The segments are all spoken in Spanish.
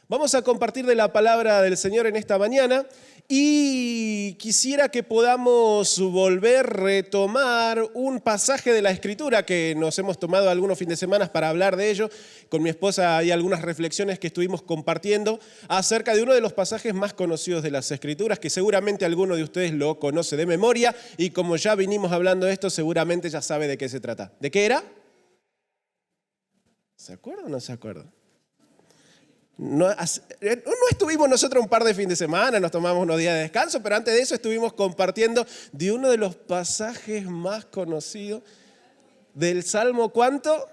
Vamos a compartir de la palabra del Señor en esta mañana y quisiera que podamos retomar un pasaje de la Escritura que nos hemos tomado algunos fines de semana para hablar de ello. Con mi esposa hay algunas reflexiones que estuvimos compartiendo acerca de uno de los pasajes más conocidos de las Escrituras, que seguramente alguno de ustedes lo conoce de memoria y como ya vinimos hablando de esto, seguramente ya sabe de qué se trata. ¿De qué era? ¿Se acuerda o no se acuerda? No estuvimos nosotros un par de fines de semana, nos tomamos unos días de descanso, pero antes de eso estuvimos compartiendo de uno de los pasajes más conocidos del Salmo, ¿cuánto?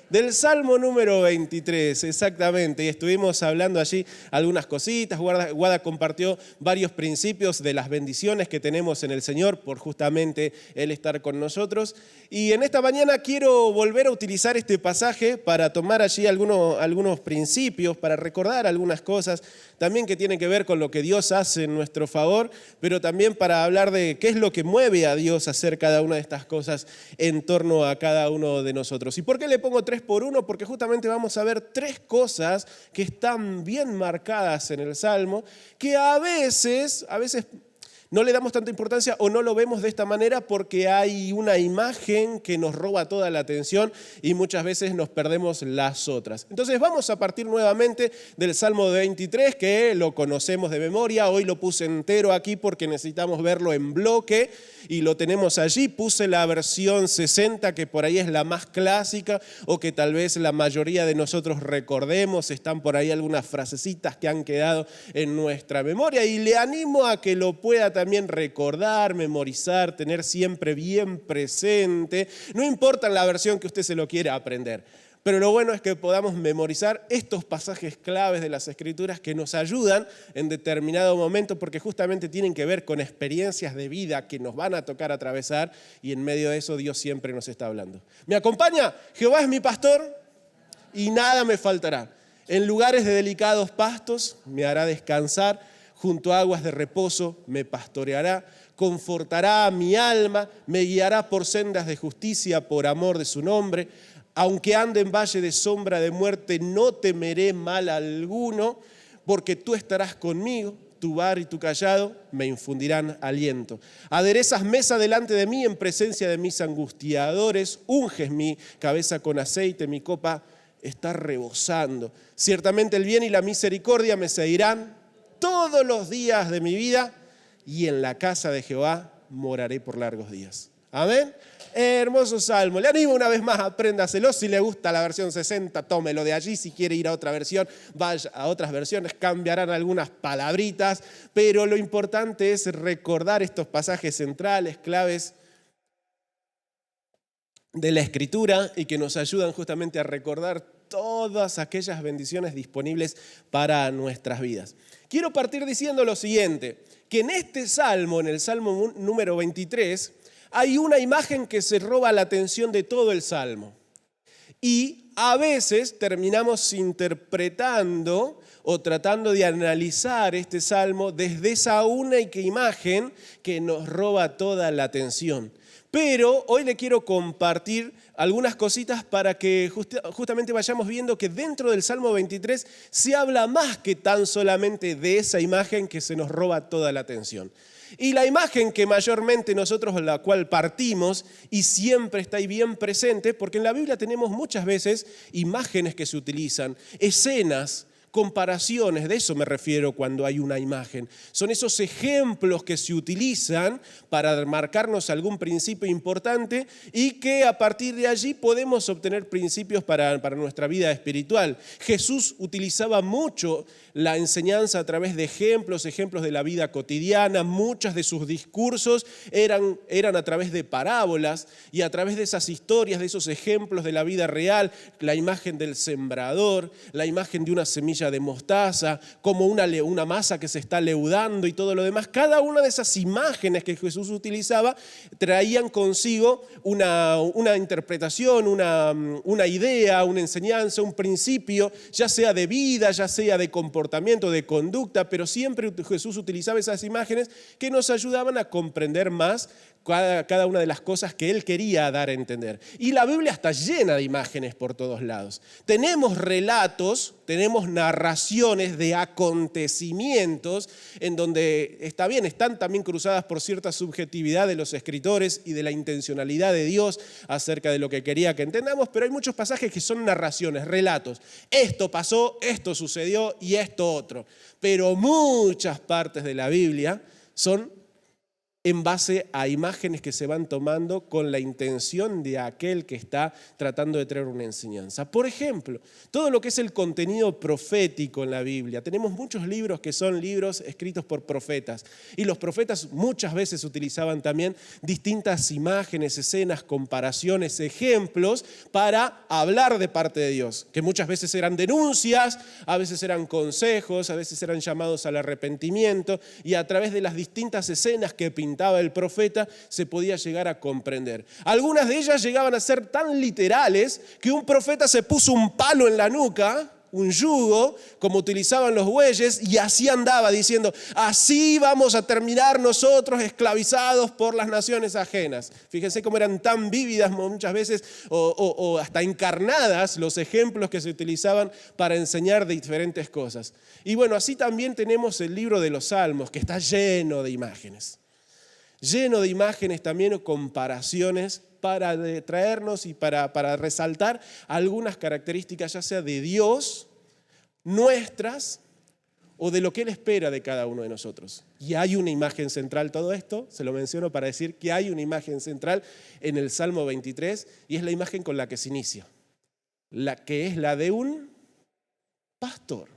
Del Salmo número 23, exactamente, y estuvimos hablando allí algunas cositas. Guada compartió varios principios de las bendiciones que tenemos en el Señor por justamente Él estar con nosotros. Y en esta mañana quiero volver a utilizar este pasaje para tomar allí algunos principios, para recordar algunas cosas también que tienen que ver con lo que Dios hace en nuestro favor, pero también para hablar de qué es lo que mueve a Dios a hacer cada una de estas cosas en torno a cada uno de nosotros. ¿Y por qué le pongo 3x1? Porque justamente vamos a ver tres cosas que están bien marcadas en el Salmo, que a veces no le damos tanta importancia o no lo vemos de esta manera porque hay una imagen que nos roba toda la atención y muchas veces nos perdemos las otras. Entonces vamos a partir nuevamente del Salmo 23, que lo conocemos de memoria. Hoy lo puse entero aquí porque necesitamos verlo en bloque y lo tenemos allí. Puse la versión 60, que por ahí es la más clásica o que tal vez la mayoría de nosotros recordemos. Están por ahí algunas frasecitas que han quedado en nuestra memoria y le animo a que lo pueda también recordar, memorizar, tener siempre bien presente. No importa en la versión que usted se lo quiera aprender, pero lo bueno es que podamos memorizar estos pasajes claves de las Escrituras que nos ayudan en determinado momento porque justamente tienen que ver con experiencias de vida que nos van a tocar atravesar y en medio de eso Dios siempre nos está hablando. ¿Me acompaña? Jehová es mi pastor y nada me faltará. En lugares de delicados pastos me hará descansar. Junto a aguas de reposo me pastoreará, confortará a mi alma, me guiará por sendas de justicia por amor de su nombre. Aunque ande en valle de sombra de muerte, no temeré mal alguno, porque tú estarás conmigo, tu vara y tu cayado me infundirán aliento. Aderezas mesa delante de mí en presencia de mis angustiadores, unges mi cabeza con aceite, mi copa está rebosando. Ciertamente el bien y la misericordia me seguirán todos los días de mi vida y en la casa de Jehová moraré por largos días. Amén. Hermoso salmo. Le animo una vez más, apréndaselo. Si le gusta la versión 60, tómelo de allí. Si quiere ir a otra versión, vaya a otras versiones. Cambiarán algunas palabritas, pero lo importante es recordar estos pasajes centrales, claves de la Escritura y que nos ayudan justamente a recordar todas aquellas bendiciones disponibles para nuestras vidas. Quiero partir diciendo lo siguiente, que en este salmo, en el salmo número 23, hay una imagen que se roba la atención de todo el salmo. Y a veces terminamos interpretando o tratando de analizar este salmo desde esa única imagen que nos roba toda la atención. Pero hoy le quiero compartir algunas cositas para que justamente vayamos viendo que dentro del Salmo 23 se habla más que tan solamente de esa imagen que se nos roba toda la atención. Y la imagen que mayormente nosotros la cual partimos y siempre está ahí bien presente, porque en la Biblia tenemos muchas veces imágenes que se utilizan, escenas, comparaciones, de eso me refiero cuando hay una imagen. Son esos ejemplos que se utilizan para marcarnos algún principio importante y que a partir de allí podemos obtener principios para nuestra vida espiritual. Jesús utilizaba mucho la enseñanza a través de ejemplos de la vida cotidiana. Muchos de sus discursos eran a través de parábolas y a través de esas historias, de esos ejemplos de la vida real, la imagen del sembrador, la imagen de una semilla de mostaza, como una masa que se está leudando y todo lo demás. Cada una de esas imágenes que Jesús utilizaba traían consigo una interpretación, una idea, una enseñanza, un principio, ya sea de vida, ya sea de comportamiento, de conducta, pero siempre Jesús utilizaba esas imágenes que nos ayudaban a comprender más cada una de las cosas que Él quería dar a entender. Y la Biblia está llena de imágenes por todos lados. Tenemos relatos tenemos narraciones de acontecimientos en donde, está bien, están también cruzadas por cierta subjetividad de los escritores y de la intencionalidad de Dios acerca de lo que quería que entendamos, pero hay muchos pasajes que son narraciones, relatos. Esto pasó, esto sucedió y esto otro. Pero muchas partes de la Biblia son en base a imágenes que se van tomando con la intención de aquel que está tratando de traer una enseñanza. Por ejemplo, todo lo que es el contenido profético en la Biblia. Tenemos muchos libros que son libros escritos por profetas. Y los profetas muchas veces utilizaban también distintas imágenes, escenas, comparaciones, ejemplos para hablar de parte de Dios. Que muchas veces eran denuncias, a veces eran consejos, a veces eran llamados al arrepentimiento. Y a través de las distintas escenas que pintaba el profeta, se podía llegar a comprender. Algunas de ellas llegaban a ser tan literales que un profeta se puso un palo en la nuca, un yugo, como utilizaban los bueyes, y así andaba diciendo, así vamos a terminar nosotros esclavizados por las naciones ajenas. Fíjense cómo eran tan vívidas muchas veces o hasta encarnadas los ejemplos que se utilizaban para enseñar de diferentes cosas. Y bueno, así también tenemos el libro de los Salmos, que está lleno de imágenes. Lleno de imágenes también o comparaciones para traernos y para resaltar algunas características ya sea de Dios, nuestras o de lo que Él espera de cada uno de nosotros. Y hay una imagen central, todo esto se lo menciono para decir que hay una imagen central en el Salmo 23 y es la imagen con la que se inicia, la que es la de un pastor,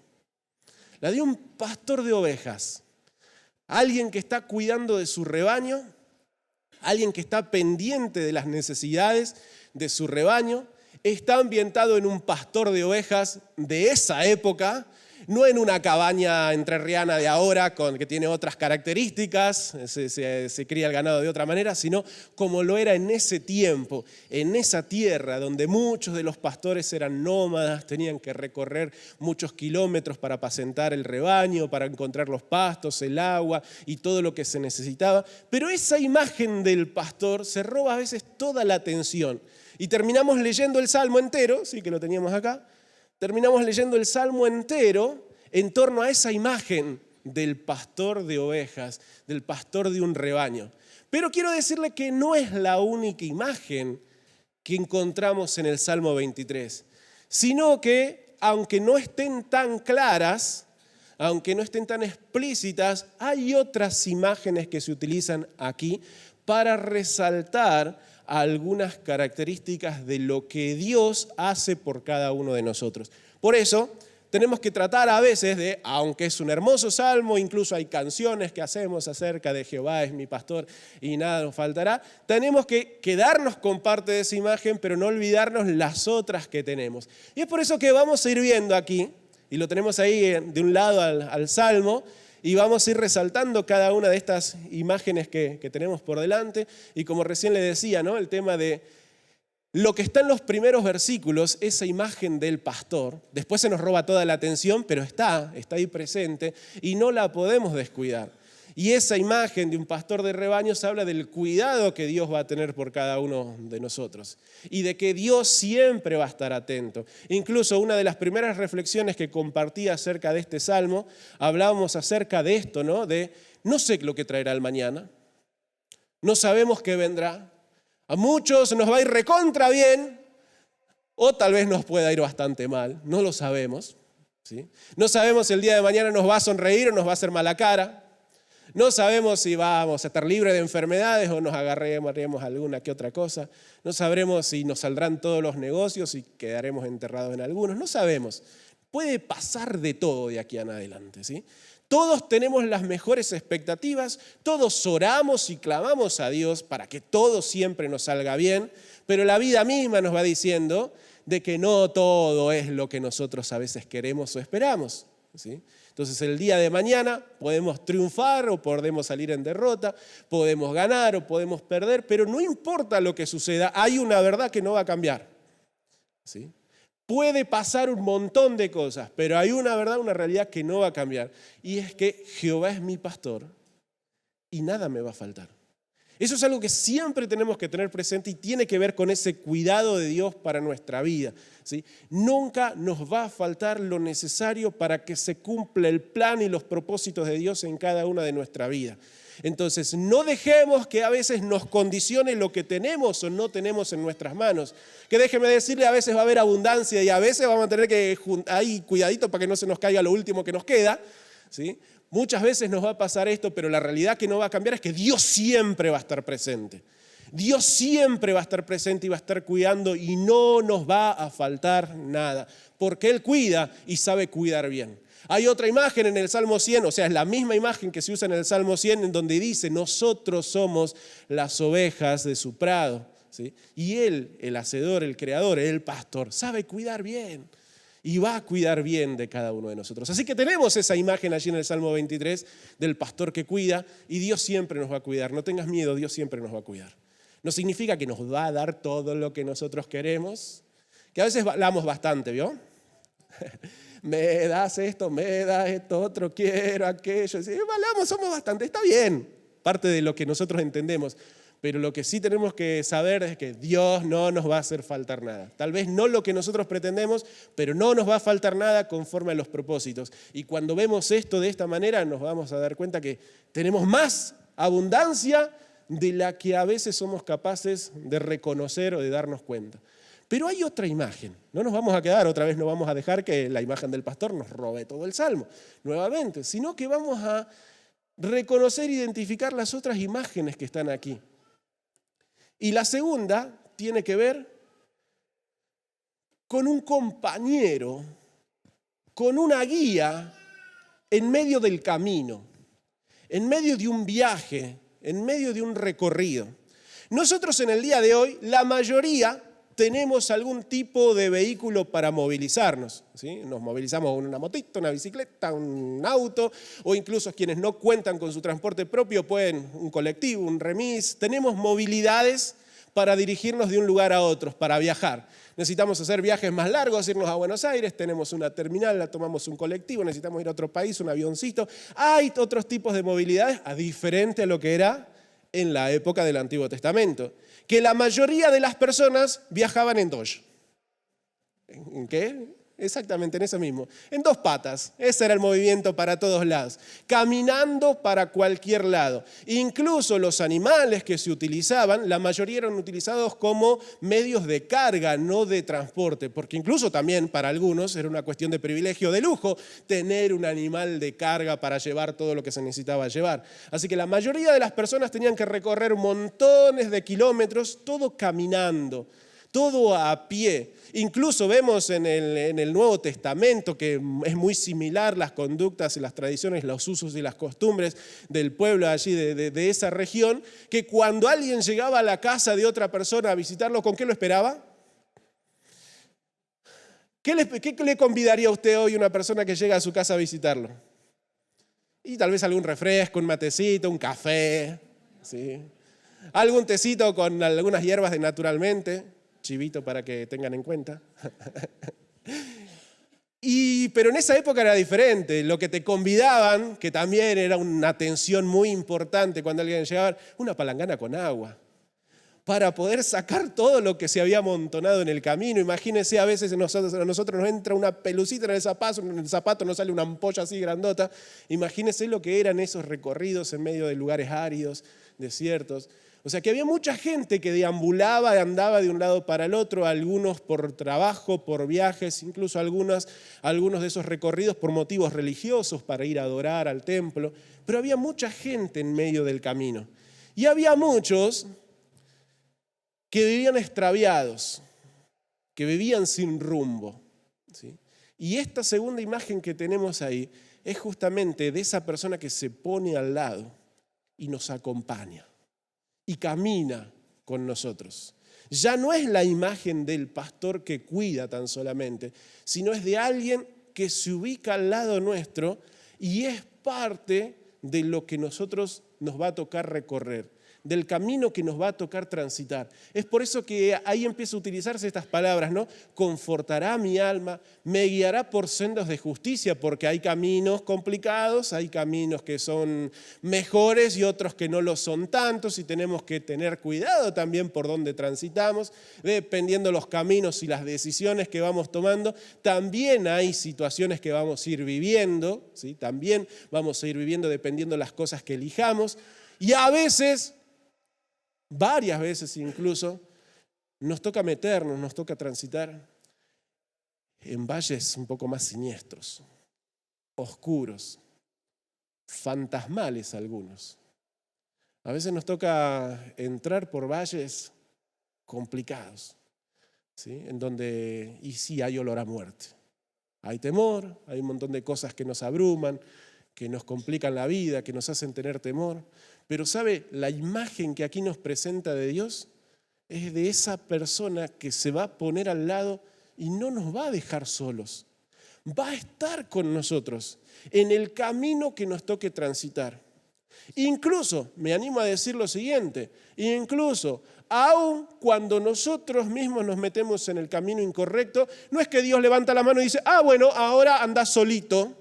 la de un pastor de ovejas. Alguien que está cuidando de su rebaño, alguien que está pendiente de las necesidades de su rebaño, está ambientado en un pastor de ovejas de esa época, no en una cabaña entrerriana de ahora que tiene otras características, se cría el ganado de otra manera, sino como lo era en ese tiempo, en esa tierra donde muchos de los pastores eran nómadas, tenían que recorrer muchos kilómetros para apacentar el rebaño, para encontrar los pastos, el agua y todo lo que se necesitaba. Pero esa imagen del pastor se roba a veces toda la atención. Y terminamos leyendo el Salmo entero, sí que lo teníamos acá, terminamos leyendo el Salmo entero en torno a esa imagen del pastor de ovejas, del pastor de un rebaño. Pero quiero decirle que no es la única imagen que encontramos en el Salmo 23, sino que, aunque no estén tan claras, aunque no estén tan explícitas, hay otras imágenes que se utilizan aquí para resaltar algunas características de lo que Dios hace por cada uno de nosotros. Por eso tenemos que tratar a veces de, aunque es un hermoso salmo, incluso hay canciones que hacemos acerca de Jehová es mi pastor y nada nos faltará, tenemos que quedarnos con parte de esa imagen, pero no olvidarnos las otras que tenemos. Y es por eso que vamos a ir viendo aquí, y lo tenemos ahí de un lado al salmo, y vamos a ir resaltando cada una de estas imágenes que tenemos por delante. Y como recién le decía, ¿no? El tema de lo que está en los primeros versículos, esa imagen del pastor, después se nos roba toda la atención, pero está ahí presente y no la podemos descuidar. Y esa imagen de un pastor de rebaños habla del cuidado que Dios va a tener por cada uno de nosotros y de que Dios siempre va a estar atento. Incluso una de las primeras reflexiones que compartí acerca de este salmo, hablábamos acerca de esto, ¿no? De no sé lo que traerá el mañana, no sabemos qué vendrá. A muchos nos va a ir recontra bien o tal vez nos pueda ir bastante mal, no lo sabemos, ¿sí? No sabemos si el día de mañana nos va a sonreír o nos va a hacer mala cara. No sabemos si vamos a estar libres de enfermedades o nos agarraremos alguna que otra cosa. No sabremos si nos saldrán todos los negocios y quedaremos enterrados en algunos. No sabemos. Puede pasar de todo de aquí en adelante, ¿sí? Todos tenemos las mejores expectativas, todos oramos y clamamos a Dios para que todo siempre nos salga bien, pero la vida misma nos va diciendo de que no todo es lo que nosotros a veces queremos o esperamos, ¿sí? Entonces el día de mañana podemos triunfar o podemos salir en derrota, podemos ganar o podemos perder, pero no importa lo que suceda, hay una verdad que no va a cambiar, ¿sí? Puede pasar un montón de cosas, pero hay una verdad, una realidad que no va a cambiar. Y es que Jehová es mi pastor y nada me va a faltar. Eso es algo que siempre tenemos que tener presente y tiene que ver con ese cuidado de Dios para nuestra vida, ¿sí? Nunca nos va a faltar lo necesario para que se cumpla el plan y los propósitos de Dios en cada una de nuestra vida. Entonces, no dejemos que a veces nos condicione lo que tenemos o no tenemos en nuestras manos. Que déjeme decirle, a veces va a haber abundancia y a veces vamos a tener que ahí cuidadito para que no se nos caiga lo último que nos queda, ¿sí? Muchas veces nos va a pasar esto, pero la realidad que no va a cambiar es que Dios siempre va a estar presente. Dios siempre va a estar presente y va a estar cuidando y no nos va a faltar nada, porque Él cuida y sabe cuidar bien. Hay otra imagen en el Salmo 100, o sea, es la misma imagen que se usa en el Salmo 100, en donde dice, nosotros somos las ovejas de su prado, ¿sí? Y Él, el hacedor, el creador, el pastor, sabe cuidar bien. Y va a cuidar bien de cada uno de nosotros. Así que tenemos esa imagen allí en el Salmo 23 del pastor que cuida y Dios siempre nos va a cuidar. No tengas miedo, Dios siempre nos va a cuidar. No significa que nos va a dar todo lo que nosotros queremos, que a veces hablamos bastante, ¿vio? Me das esto, me das esto, otro, quiero aquello. Sí, hablamos, somos bastante, está bien, parte de lo que nosotros entendemos. Pero lo que sí tenemos que saber es que Dios no nos va a hacer faltar nada. Tal vez no lo que nosotros pretendemos, pero no nos va a faltar nada conforme a los propósitos. Y cuando vemos esto de esta manera, nos vamos a dar cuenta que tenemos más abundancia de la que a veces somos capaces de reconocer o de darnos cuenta. Pero hay otra imagen. No nos vamos a quedar, otra vez no vamos a dejar que la imagen del pastor nos robe todo el salmo nuevamente, sino que vamos a reconocer e identificar las otras imágenes que están aquí. Y la segunda tiene que ver con un compañero, con una guía en medio del camino, en medio de un viaje, en medio de un recorrido. Nosotros en el día de hoy, la mayoría tenemos algún tipo de vehículo para movilizarnos, ¿sí? Nos movilizamos con una motito, una bicicleta, un auto, o incluso quienes no cuentan con su transporte propio pueden un colectivo, un remis. Tenemos movilidades para dirigirnos de un lugar a otro, para viajar. Necesitamos hacer viajes más largos, irnos a Buenos Aires, tenemos una terminal, la tomamos un colectivo, necesitamos ir a otro país, un avioncito. Hay otros tipos de movilidades, a diferente a lo que era en la época del Antiguo Testamento, que la mayoría de las personas viajaban en dos. ¿En qué? Exactamente, en eso mismo. En dos patas. Ese era el movimiento para todos lados. Caminando para cualquier lado. Incluso los animales que se utilizaban, la mayoría eran utilizados como medios de carga, no de transporte. Porque incluso también para algunos era una cuestión de privilegio, de lujo, tener un animal de carga para llevar todo lo que se necesitaba llevar. Así que la mayoría de las personas tenían que recorrer montones de kilómetros, todo caminando, todo a pie. Incluso vemos en el Nuevo Testamento que es muy similar las conductas y las tradiciones, los usos y las costumbres del pueblo allí de esa región, que cuando alguien llegaba a la casa de otra persona a visitarlo, ¿con qué lo esperaba? ¿Qué le convidaría a usted hoy a una persona que llega a su casa a visitarlo? Y tal vez algún refresco, un matecito, un café, ¿sí? Algún tecito con algunas hierbas de naturalmente. Chivito para que tengan en cuenta. Pero en esa época era diferente. Lo que te convidaban, que también era una atención muy importante cuando alguien llegaba, una palangana con agua, para poder sacar todo lo que se había amontonado en el camino. Imagínense, a veces a nosotros nos entra una pelucita en el zapato nos sale una ampolla así grandota. Imagínense lo que eran esos recorridos en medio de lugares áridos, desiertos. O sea que había mucha gente que deambulaba, andaba de un lado para el otro, algunos por trabajo, por viajes, incluso algunos de esos recorridos por motivos religiosos, para ir a adorar al templo. Pero había mucha gente en medio del camino. Y había muchos que vivían extraviados, que vivían sin rumbo, ¿sí? Y esta segunda imagen que tenemos ahí es justamente de esa persona que se pone al lado y nos acompaña y camina con nosotros. Ya no es la imagen del pastor que cuida tan solamente, sino es de alguien que se ubica al lado nuestro y es parte de lo que nosotros nos va a tocar recorrer. del camino que nos va a tocar transitar. Es por eso que ahí empieza a utilizarse estas palabras, ¿no? Confortará mi alma, me guiará por sendas de justicia, porque hay caminos complicados, hay caminos que son mejores y otros que no lo son tantos, y tenemos que tener cuidado también por dónde transitamos, dependiendo de los caminos y las decisiones que vamos tomando. También hay situaciones que vamos a ir viviendo, ¿sí? También vamos a ir viviendo dependiendo de las cosas que elijamos, y a veces, varias veces incluso, nos toca meternos, nos toca transitar en valles un poco más siniestros, oscuros, fantasmales algunos. A veces nos toca entrar por valles complicados, ¿sí? En donde, y sí, hay olor a muerte. Hay temor, hay un montón de cosas que nos abruman, que nos complican la vida, que nos hacen tener temor. Pero ¿sabe? La imagen que aquí nos presenta de Dios es de esa persona que se va a poner al lado y no nos va a dejar solos. Va a estar con nosotros en el camino que nos toque transitar. Incluso, me animo a decir lo siguiente, incluso aun cuando nosotros mismos nos metemos en el camino incorrecto, no es que Dios levanta la mano y dice, bueno, ahora anda solito,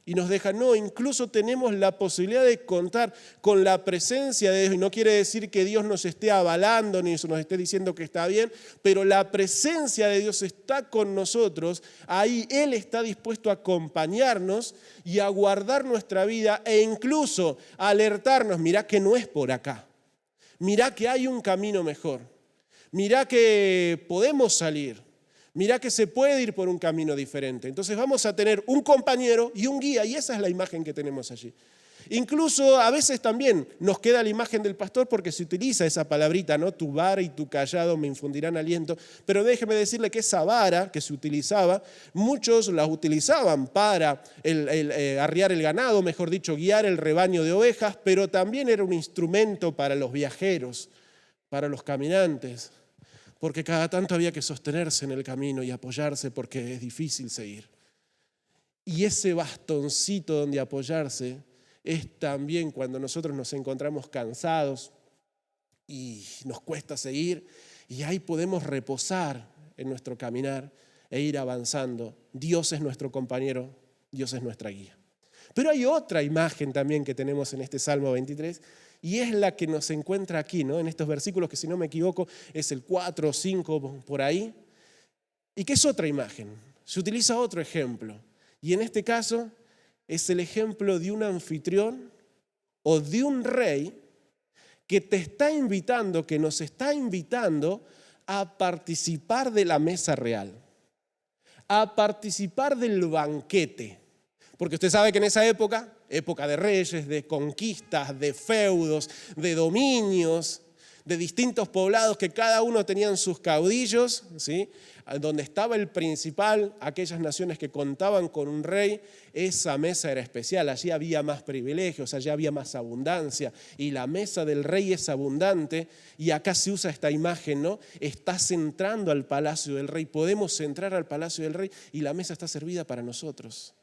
y nos deja. No, incluso tenemos la posibilidad de contar con la presencia de Dios. Y no quiere decir que Dios nos esté avalando ni nos esté diciendo que está bien, pero la presencia de Dios está con nosotros. Ahí Él está dispuesto a acompañarnos y a guardar nuestra vida e incluso a alertarnos. Mirá que no es por acá. Mirá que hay un camino mejor. Mirá que podemos salir. Mirá que se puede ir por un camino diferente. Entonces vamos a tener un compañero y un guía, y esa es la imagen que tenemos allí. Incluso a veces también nos queda la imagen del pastor porque se utiliza esa palabrita, ¿no? Tu vara y tu cayado me infundirán aliento. Pero déjeme decirle que esa vara que se utilizaba, muchos la utilizaban para arriar el ganado, mejor dicho, guiar el rebaño de ovejas, pero también era un instrumento para los viajeros, para los caminantes. Porque cada tanto había que sostenerse en el camino y apoyarse porque es difícil seguir. Y ese bastoncito donde apoyarse es también cuando nosotros nos encontramos cansados y nos cuesta seguir, y ahí podemos reposar en nuestro caminar e ir avanzando. Dios es nuestro compañero, Dios es nuestra guía. Pero hay otra imagen también que tenemos en este Salmo 23, y es la que nos encuentra aquí, ¿no? En estos versículos que, si no me equivoco, es el 4 o 5 por ahí. ¿Y qué es otra imagen? Se utiliza otro ejemplo. Y en este caso es el ejemplo de un anfitrión o de un rey que te está invitando, que nos está invitando a participar de la mesa real, a participar del banquete. Porque usted sabe que en esa época de reyes, de conquistas, de feudos, de dominios, de distintos poblados que cada uno tenían sus caudillos, ¿sí? Donde estaba el principal, aquellas naciones que contaban con un rey, esa mesa era especial, allí había más privilegios, allí había más abundancia, y la mesa del rey es abundante, y acá se usa esta imagen, ¿no? Estás entrando al palacio del rey, podemos entrar al palacio del rey y la mesa está servida para nosotros.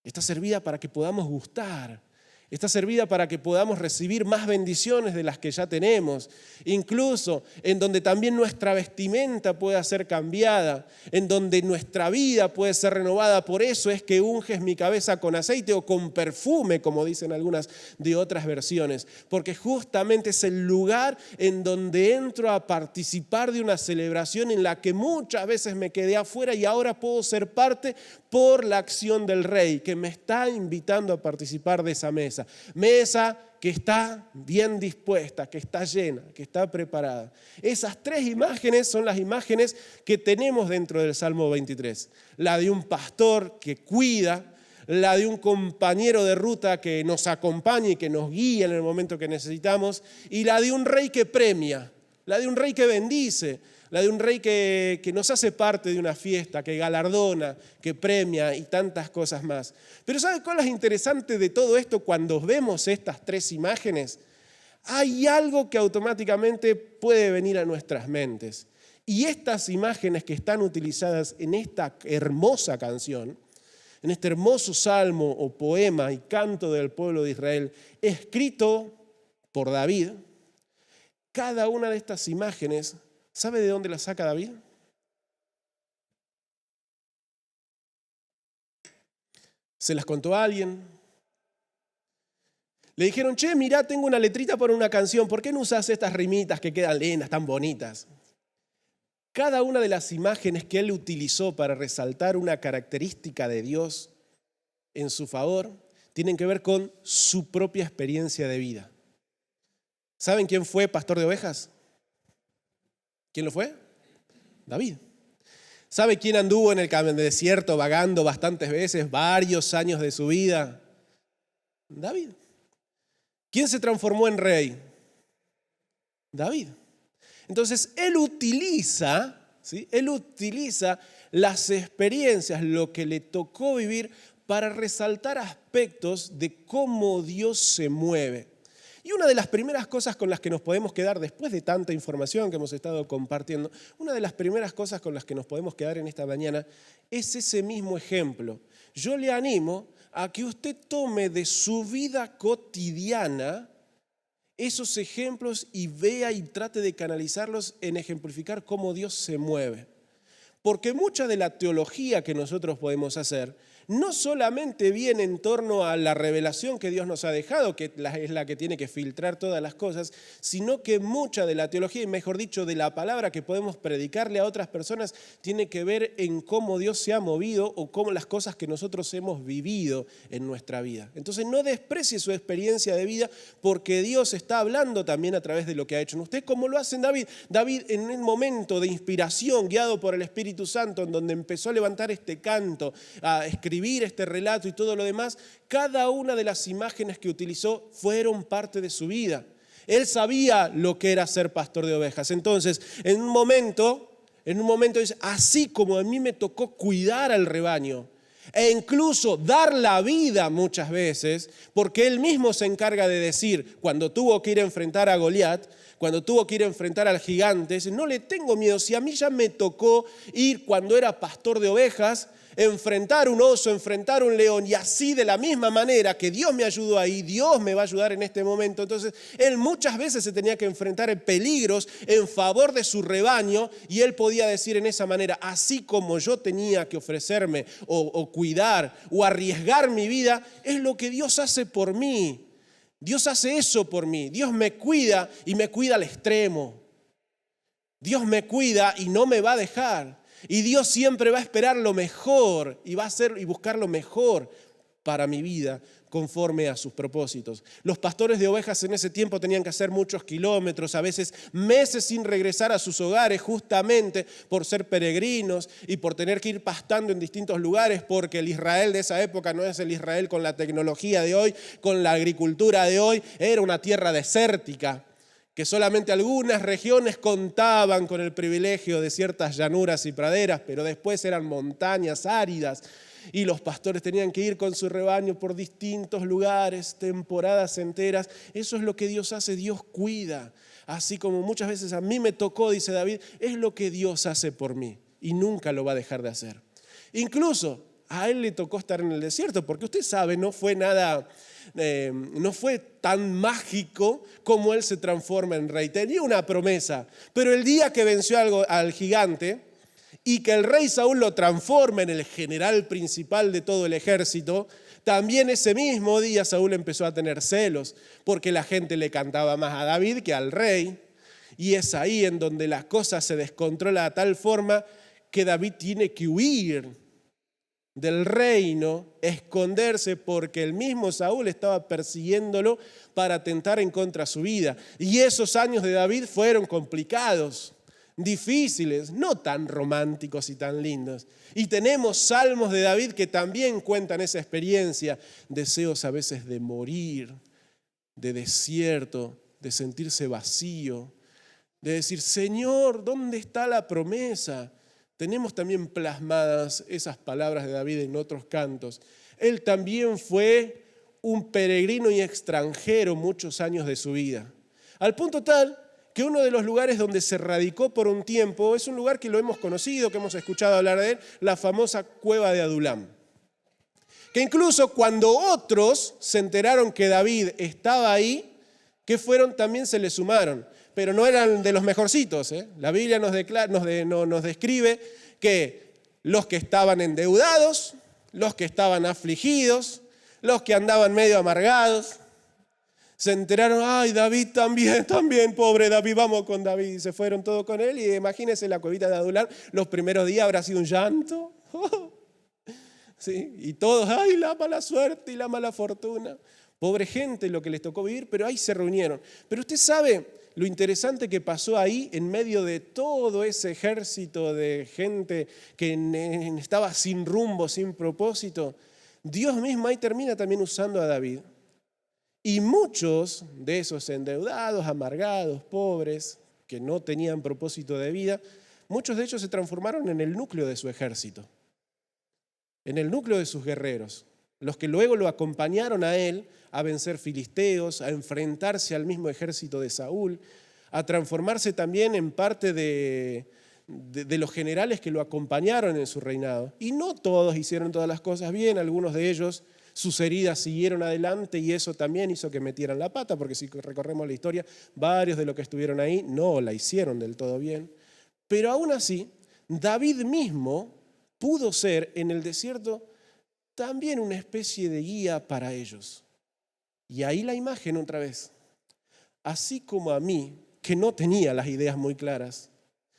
Está servida para que podamos gustar. Está servida para que podamos recibir más bendiciones de las que ya tenemos. Incluso en donde también nuestra vestimenta pueda ser cambiada, en donde nuestra vida puede ser renovada. Por eso es que unges mi cabeza con aceite o con perfume, como dicen algunas de otras versiones. Porque justamente es el lugar en donde entro a participar de una celebración en la que muchas veces me quedé afuera y ahora puedo ser parte por la acción del rey que me está invitando a participar de esa mesa. Mesa que está bien dispuesta, que está llena, que está preparada. Esas tres imágenes son las imágenes que tenemos dentro del Salmo 23. La de un pastor que cuida, la de un compañero de ruta que nos acompaña y que nos guía en el momento que necesitamos, y la de un rey que premia, la de un rey que bendice, la de un rey que nos hace parte de una fiesta, que galardona, que premia y tantas cosas más. Pero ¿sabe cuál es interesante de todo esto cuando vemos estas tres imágenes? Hay algo que automáticamente puede venir a nuestras mentes. Y estas imágenes que están utilizadas en esta hermosa canción, en este hermoso salmo o poema y canto del pueblo de Israel, escrito por David, cada una de estas imágenes, ¿sabe de dónde las saca David? ¿Se las contó a alguien? Le dijeron, che, mirá, tengo una letrita para una canción, ¿por qué no usas estas rimitas que quedan lindas, tan bonitas? Cada una de las imágenes que él utilizó para resaltar una característica de Dios en su favor, tienen que ver con su propia experiencia de vida. ¿Saben quién fue pastor de ovejas? ¿Quién lo fue? David. ¿Sabe quién anduvo en el desierto vagando bastantes veces, varios años de su vida? David. ¿Quién se transformó en rey? David. Entonces, él utiliza las experiencias, lo que le tocó vivir, para resaltar aspectos de cómo Dios se mueve. Y una de las primeras cosas con las que nos podemos quedar, después de tanta información que hemos estado compartiendo, una de las primeras cosas con las que nos podemos quedar en esta mañana es ese mismo ejemplo. Yo le animo a que usted tome de su vida cotidiana esos ejemplos y vea y trate de canalizarlos en ejemplificar cómo Dios se mueve. Porque mucha de la teología que nosotros podemos hacer no solamente viene en torno a la revelación que Dios nos ha dejado, que es la que tiene que filtrar todas las cosas, sino que mucha de la teología, y mejor dicho, de la palabra que podemos predicarle a otras personas, tiene que ver en cómo Dios se ha movido o cómo las cosas que nosotros hemos vivido en nuestra vida. Entonces no desprecie su experiencia de vida, porque Dios está hablando también a través de lo que ha hecho en usted, como lo hace en David. David, en un momento de inspiración, guiado por el Espíritu Santo, en donde empezó a levantar este canto, a escribir este relato y todo lo demás, cada una de las imágenes que utilizó fueron parte de su vida. Él sabía lo que era ser pastor de ovejas. Entonces, en un momento dice, así como a mí me tocó cuidar al rebaño e incluso dar la vida muchas veces, porque él mismo se encarga de decir, cuando tuvo que ir a enfrentar a Goliat, cuando tuvo que ir a enfrentar al gigante, dice, no le tengo miedo, si a mí ya me tocó ir cuando era pastor de ovejas, enfrentar un oso, enfrentar un león, y así de la misma manera que Dios me ayudó ahí, Dios me va a ayudar en este momento. Entonces, él muchas veces se tenía que enfrentar en peligros en favor de su rebaño, y él podía decir en esa manera, así como yo tenía que ofrecerme o cuidar o arriesgar mi vida, es lo que Dios hace por mí. Dios hace eso por mí. Dios me cuida y me cuida al extremo. Dios me cuida y no me va a dejar. Y Dios siempre va a esperar lo mejor y va a hacer y buscar lo mejor para mi vida conforme a sus propósitos. Los pastores de ovejas en ese tiempo tenían que hacer muchos kilómetros, a veces meses sin regresar a sus hogares, justamente por ser peregrinos y por tener que ir pastando en distintos lugares, porque el Israel de esa época no es el Israel con la tecnología de hoy, con la agricultura de hoy, era una tierra desértica, que solamente algunas regiones contaban con el privilegio de ciertas llanuras y praderas, pero después eran montañas áridas y los pastores tenían que ir con su rebaño por distintos lugares, temporadas enteras. Eso es lo que Dios hace, Dios cuida. Así como muchas veces a mí me tocó, dice David, es lo que Dios hace por mí y nunca lo va a dejar de hacer. Incluso a él le tocó estar en el desierto, porque usted sabe, no fue tan mágico como él se transforma en rey. Tenía una promesa, pero el día que venció al gigante y que el rey Saúl lo transforma en el general principal de todo el ejército, también ese mismo día Saúl empezó a tener celos, porque la gente le cantaba más a David que al rey, y es ahí en donde la cosa se descontrola de tal forma que David tiene que huir del reino, esconderse, porque el mismo Saúl estaba persiguiéndolo para atentar en contra de su vida. Y esos años de David fueron complicados, difíciles, no tan románticos y tan lindos. Y tenemos salmos de David que también cuentan esa experiencia, deseos a veces de morir, de desierto, de sentirse vacío, de decir, Señor, ¿dónde está la promesa? Tenemos también plasmadas esas palabras de David en otros cantos. Él también fue un peregrino y extranjero muchos años de su vida. Al punto tal que uno de los lugares donde se radicó por un tiempo es un lugar que lo hemos conocido, que hemos escuchado hablar de él, la famosa cueva de Adulam. Que incluso cuando otros se enteraron que David estaba ahí, que fueron también se le sumaron, pero no eran de los mejorcitos. La Biblia nos describe que los que estaban endeudados, los que estaban afligidos, los que andaban medio amargados, se enteraron, ay, David también, pobre David, vamos con David. Y se fueron todos con él y imagínense la cuevita de Adulam, los primeros días habrá sido un llanto. ¿Sí? Y todos, ay, la mala suerte y la mala fortuna. Pobre gente lo que les tocó vivir, pero ahí se reunieron. Pero usted sabe lo interesante que pasó ahí en medio de todo ese ejército de gente que estaba sin rumbo, sin propósito. Dios mismo ahí termina también usando a David. Y muchos de esos endeudados, amargados, pobres, que no tenían propósito de vida, muchos de ellos se transformaron en el núcleo de su ejército, en el núcleo de sus guerreros, los que luego lo acompañaron a él a vencer filisteos, a enfrentarse al mismo ejército de Saúl, a transformarse también en parte de los generales que lo acompañaron en su reinado. Y no todos hicieron todas las cosas bien, algunos de ellos sus heridas siguieron adelante y eso también hizo que metieran la pata, porque si recorremos la historia, varios de los que estuvieron ahí no la hicieron del todo bien. Pero aún así, David mismo pudo ser en el desierto también una especie de guía para ellos. Y ahí la imagen otra vez. Así como a mí, que no tenía las ideas muy claras,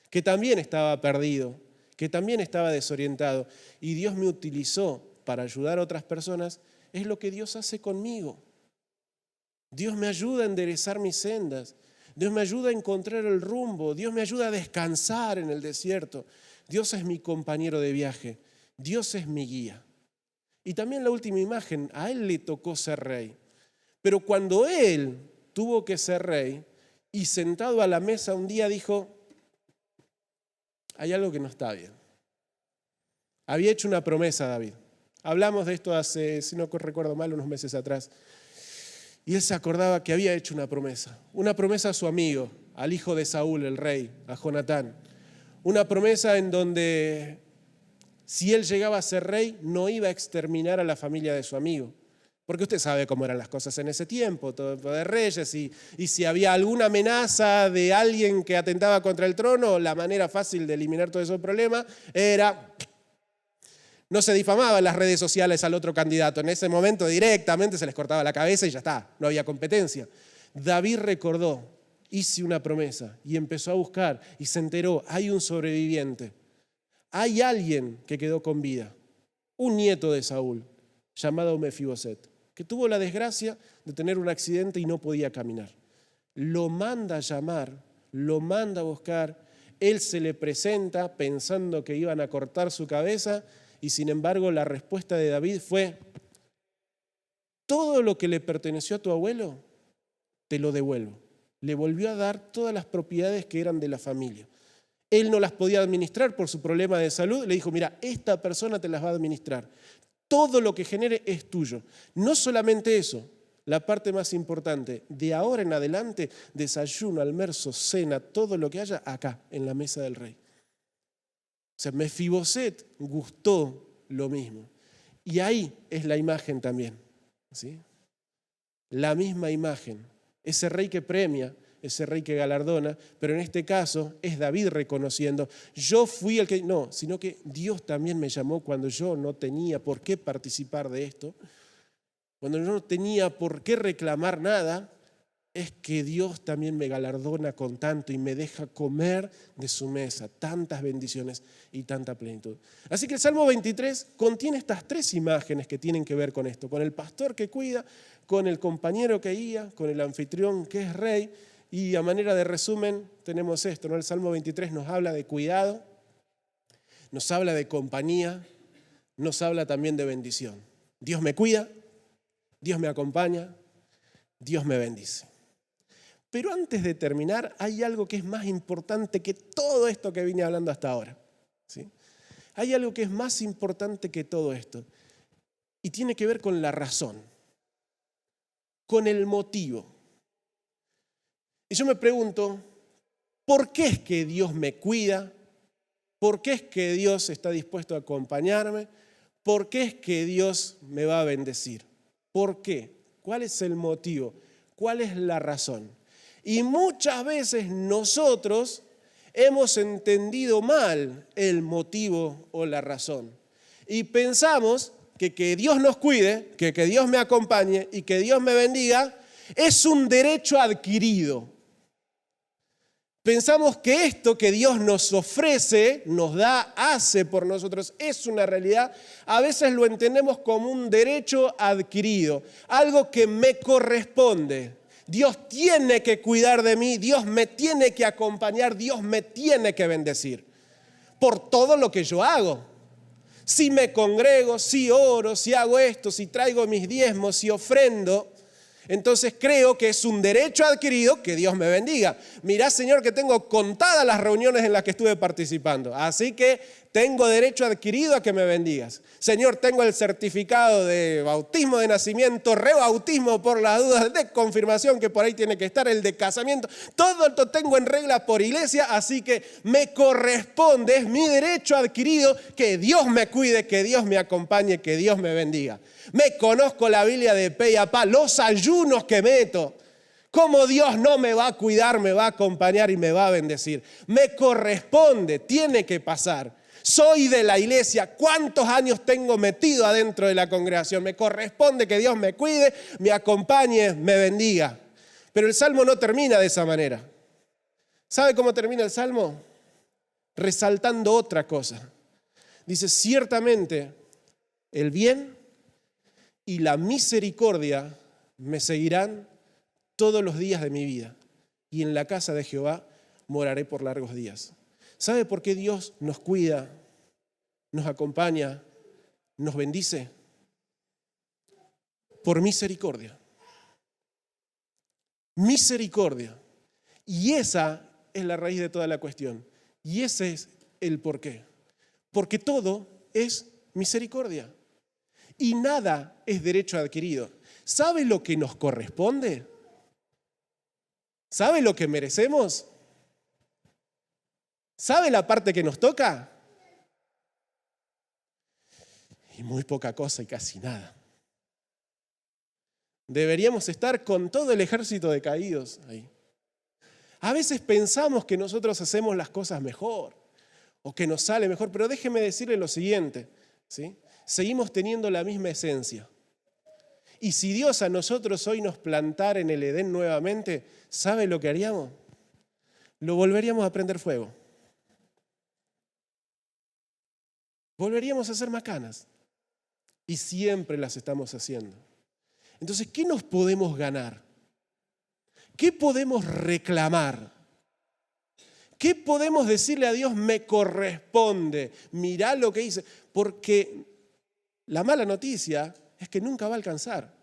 que también estaba perdido, que también estaba desorientado, y Dios me utilizó para ayudar a otras personas, es lo que Dios hace conmigo. Dios me ayuda a enderezar mis sendas. Dios me ayuda a encontrar el rumbo. Dios me ayuda a descansar en el desierto. Dios es mi compañero de viaje. Dios es mi guía. Y también la última imagen, a él le tocó ser rey. Pero cuando él tuvo que ser rey y sentado a la mesa un día dijo, hay algo que no está bien. Había hecho una promesa David. Hablamos de esto hace, si no recuerdo mal, unos meses atrás. Y él se acordaba que había hecho una promesa a su amigo, al hijo de Saúl, el rey, a Jonatán. Una promesa en donde si él llegaba a ser rey, no iba a exterminar a la familia de su amigo. Porque usted sabe cómo eran las cosas en ese tiempo, todo de reyes, y si había alguna amenaza de alguien que atentaba contra el trono, la manera fácil de eliminar todo ese problema era... No se difamaba en las redes sociales al otro candidato. En ese momento directamente se les cortaba la cabeza y ya está, no había competencia. David recordó, hice una promesa y empezó a buscar y se enteró, hay un sobreviviente. Hay alguien que quedó con vida, un nieto de Saúl, llamado Mefiboset, que tuvo la desgracia de tener un accidente y no podía caminar. Lo manda a llamar, lo manda a buscar, él se le presenta pensando que iban a cortar su cabeza. Y sin embargo, la respuesta de David fue, todo lo que le perteneció a tu abuelo, te lo devuelvo. Le volvió a dar todas las propiedades que eran de la familia. Él no las podía administrar por su problema de salud. Le dijo, mira, esta persona te las va a administrar. Todo lo que genere es tuyo. No solamente eso, la parte más importante, de ahora en adelante, desayuno, almuerzo, cena, todo lo que haya acá, en la mesa del rey. O sea, Mefiboset gustó lo mismo. Y ahí es la imagen también, ¿sí? La misma imagen. Ese rey que premia, ese rey que galardona, pero en este caso es David reconociendo, yo fui el que... No, sino que Dios también me llamó cuando yo no tenía por qué participar de esto, cuando yo no tenía por qué reclamar nada, es que Dios también me galardona con tanto y me deja comer de su mesa, tantas bendiciones y tanta plenitud. Así que el Salmo 23 contiene estas tres imágenes que tienen que ver con esto, con el pastor que cuida, con el compañero que guía, con el anfitrión que es rey, y a manera de resumen tenemos esto, ¿no? El Salmo 23 nos habla de cuidado, nos habla de compañía, nos habla también de bendición. Dios me cuida, Dios me acompaña, Dios me bendice. Pero antes de terminar, hay algo que es más importante que todo esto que vine hablando hasta ahora, ¿sí? Hay algo que es más importante que todo esto y tiene que ver con la razón, con el motivo. Y yo me pregunto, ¿por qué es que Dios me cuida? ¿Por qué es que Dios está dispuesto a acompañarme? ¿Por qué es que Dios me va a bendecir? ¿Por qué? ¿Cuál es el motivo? ¿Cuál es la razón? Y muchas veces nosotros hemos entendido mal el motivo o la razón. Y pensamos que Dios nos cuide, que Dios me acompañe y que Dios me bendiga es un derecho adquirido. Pensamos que esto que Dios nos ofrece, nos da, hace por nosotros, es una realidad. A veces lo entendemos como un derecho adquirido, algo que me corresponde. Dios tiene que cuidar de mí, Dios me tiene que acompañar, Dios me tiene que bendecir por todo lo que yo hago. Si me congrego, si oro, si hago esto, si traigo mis diezmos, si ofrendo, entonces creo que es un derecho adquirido que Dios me bendiga. Mirá, Señor, que tengo contadas las reuniones en las que estuve participando. Así que tengo derecho adquirido a que me bendigas. Señor, tengo el certificado de bautismo de nacimiento, rebautismo por las dudas, de confirmación que por ahí tiene que estar, el de casamiento. Todo esto tengo en regla por iglesia, así que me corresponde, es mi derecho adquirido que Dios me cuide, que Dios me acompañe, que Dios me bendiga. Me conozco la Biblia de pe y a pa, los ayunos que meto. Cómo Dios no me va a cuidar, me va a acompañar y me va a bendecir. Me corresponde, tiene que pasar. Soy de la iglesia. ¿Cuántos años tengo metido adentro de la congregación? Me corresponde que Dios me cuide, me acompañe, me bendiga. Pero el Salmo no termina de esa manera. ¿Sabe cómo termina el Salmo? Resaltando otra cosa. Dice, ciertamente el bien y la misericordia me seguirán todos los días de mi vida, y en la casa de Jehová moraré por largos días. ¿Sabe por qué Dios nos cuida, nos acompaña, nos bendice? Por misericordia. Misericordia. Y esa es la raíz de toda la cuestión. Y ese es el porqué. Porque todo es misericordia. Y nada es derecho adquirido. ¿Sabe lo que nos corresponde? ¿Sabe lo que merecemos? ¿Sabe la parte que nos toca? Y muy poca cosa y casi nada. Deberíamos estar con todo el ejército de caídos ahí. A veces pensamos que nosotros hacemos las cosas mejor o que nos sale mejor, pero déjeme decirle lo siguiente, ¿sí? Seguimos teniendo la misma esencia. Y si Dios a nosotros hoy nos plantara en el Edén nuevamente, ¿sabe lo que haríamos? Lo volveríamos a prender fuego. Volveríamos a hacer macanas. Y siempre las estamos haciendo. Entonces, ¿qué nos podemos ganar? ¿Qué podemos reclamar? ¿Qué podemos decirle a Dios? Me corresponde. Mirá lo que hice. Porque la mala noticia es que nunca va a alcanzar.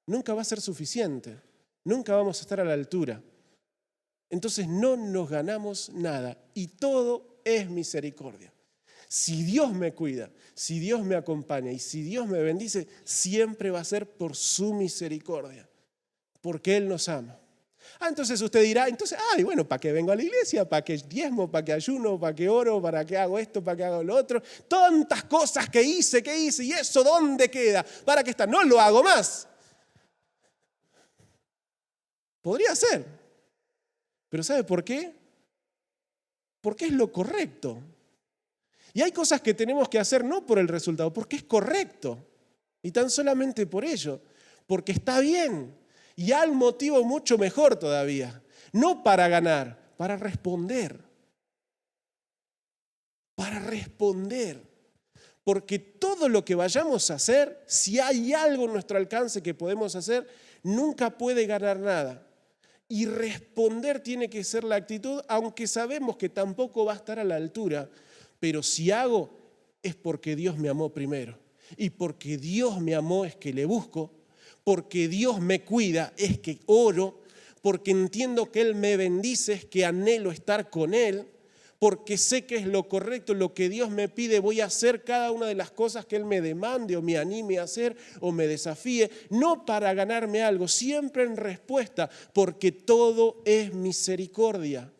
Nunca va a ser suficiente. Nunca vamos a estar a la altura. Entonces no nos ganamos nada. Y todo es misericordia. Si Dios me cuida, si Dios me acompaña y si Dios me bendice, siempre va a ser por su misericordia, porque Él nos ama. Entonces usted dirá, bueno, ¿para qué vengo a la iglesia? ¿Para qué diezmo? ¿Para qué ayuno? ¿Para qué oro? ¿Para qué hago esto? ¿Para qué hago lo otro? Tantas cosas que hice, ¿y eso dónde queda? ¿Para qué está? No lo hago más. Podría ser, pero ¿sabe por qué? Porque es lo correcto. Y hay cosas que tenemos que hacer no por el resultado, porque es correcto. Y tan solamente por ello, porque está bien. Y hay un motivo mucho mejor todavía. No para ganar, para responder. Para responder. Porque todo lo que vayamos a hacer, si hay algo en nuestro alcance que podemos hacer, nunca puede ganar nada. Y responder tiene que ser la actitud, aunque sabemos que tampoco va a estar a la altura. Pero si hago, es porque Dios me amó primero. Y porque Dios me amó es que le busco. Porque Dios me cuida es que oro. Porque entiendo que Él me bendice es que anhelo estar con Él. Porque sé que es lo correcto, lo que Dios me pide. Voy a hacer cada una de las cosas que Él me demande o me anime a hacer o me desafíe. No para ganarme algo, siempre en respuesta. Porque todo es misericordia.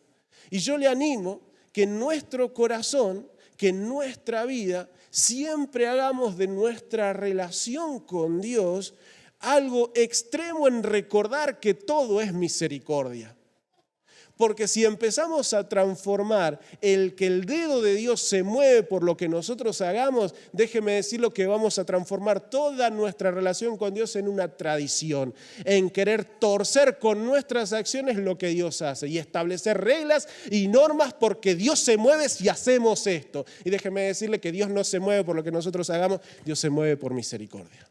Y yo le animo que en nuestro corazón, que en nuestra vida, siempre hagamos de nuestra relación con Dios algo extremo en recordar que todo es misericordia. Porque si empezamos a transformar el que el dedo de Dios se mueve por lo que nosotros hagamos, déjeme decirlo que vamos a transformar toda nuestra relación con Dios en una tradición, en querer torcer con nuestras acciones lo que Dios hace y establecer reglas y normas porque Dios se mueve si hacemos esto. Y déjeme decirle que Dios no se mueve por lo que nosotros hagamos, Dios se mueve por misericordia.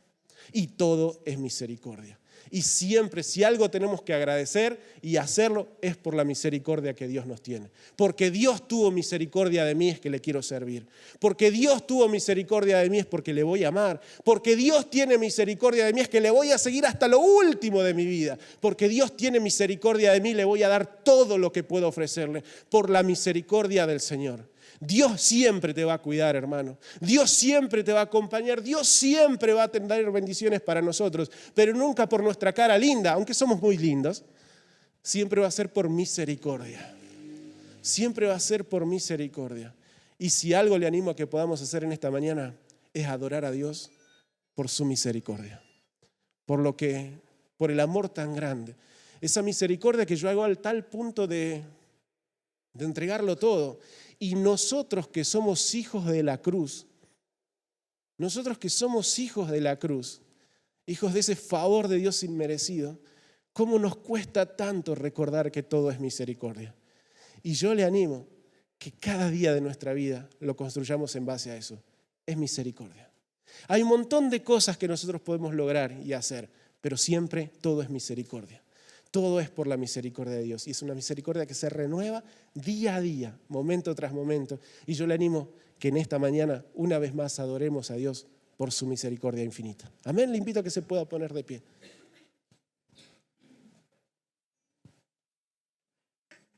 Y todo es misericordia. Y siempre, si algo tenemos que agradecer y hacerlo, es por la misericordia que Dios nos tiene. Porque Dios tuvo misericordia de mí, es que le quiero servir. Porque Dios tuvo misericordia de mí, es porque le voy a amar. Porque Dios tiene misericordia de mí, es que le voy a seguir hasta lo último de mi vida. Porque Dios tiene misericordia de mí, le voy a dar todo lo que puedo ofrecerle. Por la misericordia del Señor. Dios siempre te va a cuidar, hermano. Dios siempre te va a acompañar. Dios siempre va a tener bendiciones para nosotros, pero nunca por nuestra cara linda, aunque somos muy lindos. Siempre va a ser por misericordia. Siempre va a ser por misericordia. Y si algo le animo a que podamos hacer en esta mañana es adorar a Dios por su misericordia. Por el amor tan grande. Esa misericordia que yo hago al tal punto de entregarlo todo. Y nosotros que somos hijos de la cruz, hijos de ese favor de Dios inmerecido, ¿cómo nos cuesta tanto recordar que todo es misericordia? Y yo le animo que cada día de nuestra vida lo construyamos en base a eso. Es misericordia. Hay un montón de cosas que nosotros podemos lograr y hacer, pero siempre todo es misericordia. Todo es por la misericordia de Dios y es una misericordia que se renueva día a día, momento tras momento. Y yo le animo que en esta mañana una vez más adoremos a Dios por su misericordia infinita. Amén, le invito a que se pueda poner de pie.